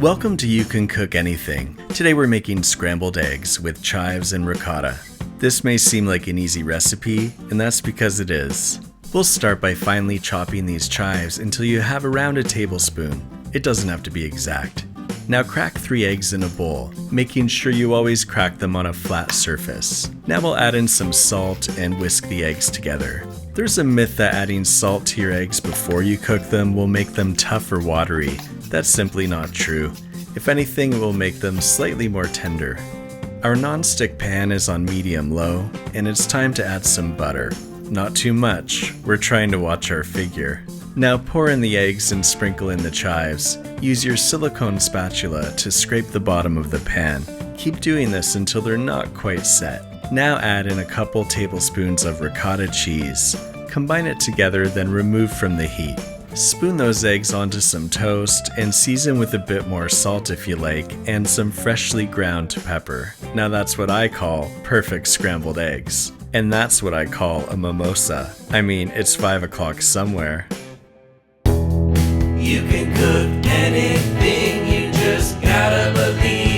Welcome to You Can Cook Anything. Today we're making scrambled eggs with chives and ricotta. This may seem like an easy recipe, and that's because it is. We'll start by finely chopping these chives until you have around a tablespoon. It doesn't have to be exact. Now crack 3 eggs in a bowl, making sure you always crack them on a flat surface. Now we'll add in some salt and whisk the eggs together. There's a myth that adding salt to your eggs before you cook them will make them tough or watery. That's simply not true. If anything, it will make them slightly more tender. Our non-stick pan is on medium-low, and it's time to add some butter. Not too much, we're trying to watch our figure. Now pour in the eggs and sprinkle in the chives. Use your silicone spatula to scrape the bottom of the pan. Keep doing this until they're not quite set. Now add in a couple tablespoons of ricotta cheese. Combine it together, then remove from the heat. Spoon those eggs onto some toast and season with a bit more salt if you like, and some freshly ground pepper. Now that's what I call perfect scrambled eggs. And that's what I call a mimosa. I mean, it's 5 o'clock somewhere. You can cook anything, you just gotta believe.